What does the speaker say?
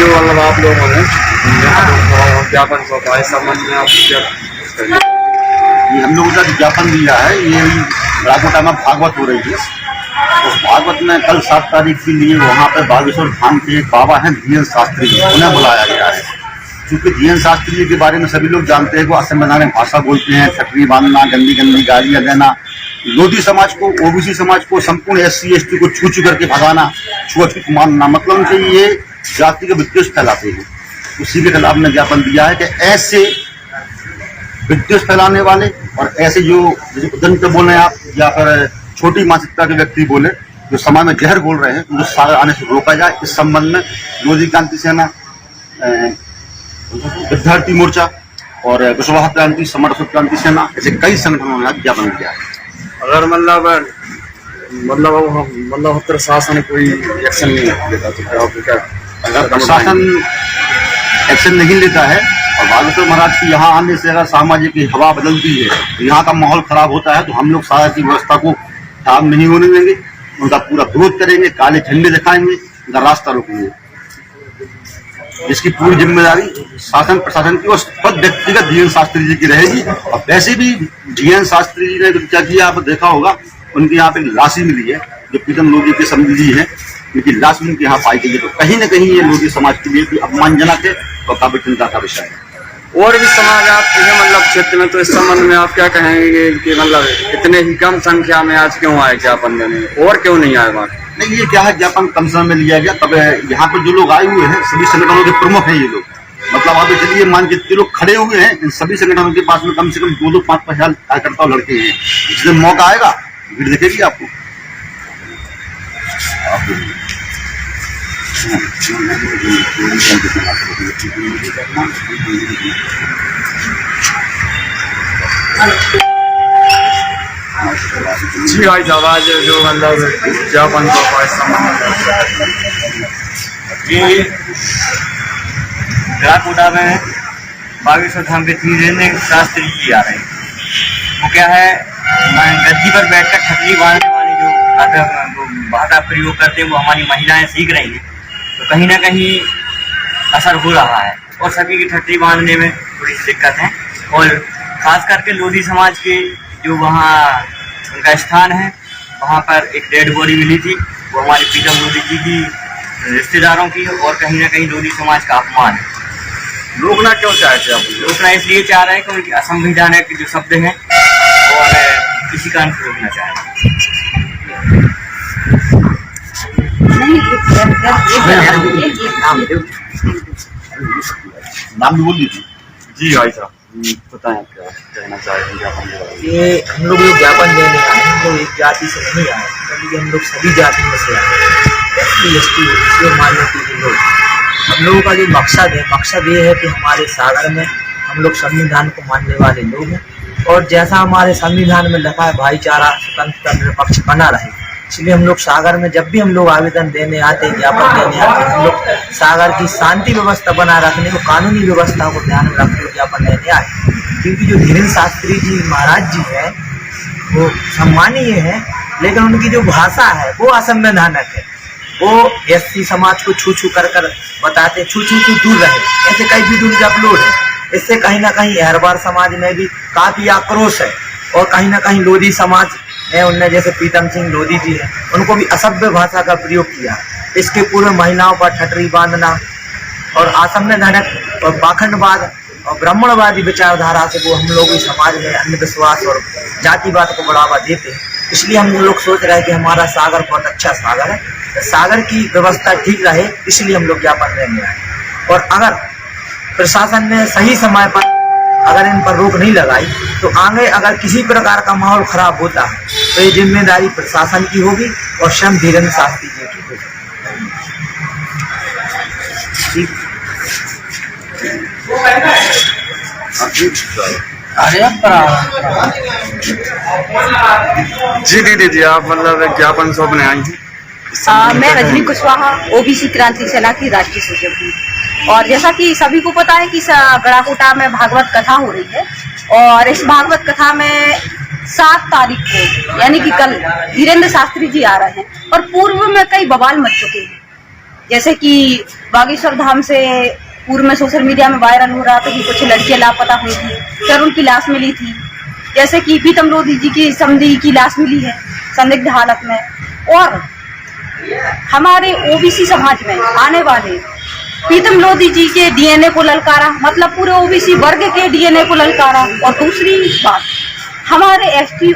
जो मतलब आप लोगों ने ज्ञापन सौंपा है, इस संबंध में आप क्या कहेंगे? ये हम लोगों का ज्ञापन दिया है, ये राजकोटा में भागवत हो रही है। उस भागवत में कल 7 तारीख के लिए वहाँ पे बागेश्वर धाम के एक बाबा हैं धीरेन्द्र शास्त्री जी, उन्हें बुलाया गया है। क्योंकि धीरेन्द्र शास्त्री जी के बारे में सभी लोग जानते हैं, वो असंवैधानिक भाषा बोलते हैं, ठटरी बांधना, गंदी गंदी गालियाँ देना, लोधी समाज को, ओबीसी समाज को, संपूर्ण SC ST को छू छू करके भगाना, छुआछूत मानना, मतलब उनसे ये जाति का विद्वेष फैलाते हैं। उसी के खिलाफ ने ज्ञापन दिया है कि ऐसे विद्वेष फैलाने वाले और ऐसे जो उदंत बोले आप या फिर छोटी मानसिकता के व्यक्ति बोले जो समाज में जहर बोल रहे हैं, उनको सागर आने से रोका जाए। इस संबंध में लोधी क्रांति सेना, विद्यार्थी मोर्चा और कुशवाहा क्रांति, समर क्रांति सेना, ऐसे कई संगठनों ने ज्ञापन दिया है। अगर मतलब प्रशासन कोई एक्शन नहीं लेता तो क्या? अगर प्रशासन एक्शन नहीं लेता है और बागेश्वर महाराज की यहाँ आने से अगर सामाजिक की हवा बदलती है, तो यहाँ का माहौल खराब होता है, तो हम लोग सागर की व्यवस्था को खराब नहीं होने देंगे, उनका पूरा विरोध करेंगे, काले झंडे दिखाएंगे, उनका रास्ता रोकेंगे। इसकी पूरी जिम्मेदारी शासन प्रशासन की और खुद व्यक्तिगत धीरेन्द्र शास्त्री जी की रहेगी। और वैसे भी धीरेन्द्र शास्त्री जी ने क्या किया आप देखा होगा, उनके यहाँ पे लाशी मिली है, जो प्रीतम लोधी के समधी जी हैं, उनकी लाश उनके यहाँ पाई गई है। तो कहीं न कहीं ये लोधी समाज के लिए अपमानजनक है और काफी चिंता का विषय है। और भी समाज आपके मतलब क्षेत्र में, तो इस संबंध में आप क्या कहेंगे कि मतलब इतने ही कम संख्या में आज क्यों आए ज्ञापन देने, और क्यों नहीं आए? बात नहीं, ये क्या है, ज्ञापन कम समय में लिया गया। तब यहाँ पर जो लोग आए हुए हैं सभी संगठनों के प्रमुख हैं ये लोग, मतलब आप चलिए मान के जितने लोग खड़े हुए हैं इन सभी संगठनों के पास में कम से कम 2-2, 5-5 हजार कार्यकर्ता लड़के हैं। जिस दिन मौका आएगा भीड़ दिखेगी आपको। जी भाई साहब, आज जो मतलब ज्ञापन सौंपा इस संबंध में जी राजकोटा में बागेश्वर धाम के धीरेन्द्र शास्त्री जी आ रहे हैं। वो क्या है, गद्दी पर बैठकर ठटरी बांधने वाली जो भाषा प्रयोग करते हैं वो हमारी महिलाएं सीख रही हैं, तो कहीं ना कहीं असर हो रहा है और सभी की ठटरी बांधने में थोड़ी सी दिक्कत है। और खास करके लोधी समाज के जो वहाँ उनका स्थान है, वहाँ पर एक डेड बॉडी मिली थी, वो हमारे प्रीतम लोधी जी की रिश्तेदारों की, और कहीं ना कहीं लोधी समाज का अपमान है। रोकना क्यों चाहते आप? रोकना इसलिए चाह रहे हैं कि उनकी असंवैधानिक जो शब्द हैं और किसी कारण से रोकना चाह रहे हैं। नाम भी बोल दीजिए। जी भाई साहब, बताएं क्या कहना चाहेंगे ज्ञापन के बारे में? ये हम लोग जो ज्ञापन देने आए हैं, हम लोग एक जाति से नहीं आए, बल्कि हम लोग सभी जाति में से आए हैं। SC ST माइनॉरिटी के लोग, हम लोगों का जो मकसद ये है कि हमारे सागर में हम लोग संविधान को मानने वाले लोग हैं, और जैसा हमारे संविधान में लिखा है भाईचारा, स्वतंत्रता, निरपक्ष बना रहे, इसलिए हम लोग सागर में जब भी हम लोग आवेदन देने आते हैं, ज्ञापन देने आते हैं, हम लोग सागर की शांति व्यवस्था बनाए रखने को, कानूनी व्यवस्था को ध्यान में रखते हुए ज्ञापन देने आए। क्योंकि जो धीरेन्द्र शास्त्री जी महाराज जी हैं वो सम्मानीय है, लेकिन उनकी जो भाषा है वो असंवैधानिक है। वो SC समाज को छू छू कर बताते, छू दूर रहे, ऐसे कई वीडियो उनके अपलोड है। इससे कहीं ना कहीं हरबार समाज में भी काफ़ी आक्रोश है, और कहीं ना कहीं लोधी समाज है, उनने जैसे प्रीतम सिंह लोधी जी हैं, उनको भी असभ्य भाषा का प्रयोग किया। इसके पूर्व महिलाओं पर ठटरी बांधना और असंवैधानिक और पाखंडवाद और ब्राह्मणवादी विचारधारा से वो हम लोग इस समाज में अंधविश्वास और जातिवाद को बढ़ावा देते हैं। इसलिए हम लोग सोच रहे हैं कि हमारा सागर बहुत अच्छा सागर है, सागर की व्यवस्था ठीक रहे, इसलिए हम लोग ज्ञापन देने आए। और अगर प्रशासन ने सही समय पर अगर इन पर रोक नहीं लगाई, तो आगे अगर किसी प्रकार का माहौल खराब होता है तो ये जिम्मेदारी प्रशासन की होगी और स्वयं धीरेन्द्र शास्त्री जी की होगी। जी दीदी जी, आप मतलब ज्ञापन सौंपने आई हैं? मैं रजनी कुशवाहा, OBC क्रांति सेना की राष्ट्रीय सचिव हूँ। और जैसा कि सभी को पता है कि गड़ाकोटा में भागवत कथा हो रही है, और इस भागवत कथा में 7 तारीख को यानी कि कल धीरेन्द्र शास्त्री जी आ रहे हैं, और पूर्व में कई बवाल मच चुके हैं। जैसे कि बागेश्वर धाम से पूर्व में सोशल मीडिया में वायरल हो रहा था कि कुछ लड़कियां लापता हुई थी, फिर उनकी लाश मिली थी। जैसे कि प्रीतम लोधी जी की समधी की लाश मिली है संदिग्ध हालत में। और हमारे ओबीसी समाज में आने वाले प्रीतम लोधी जी के डीएनए को ललकारा, मतलब पूरे ओबीसी वर्ग के डीएनए को ललकारा। और दूसरी बात, हमारे एसटी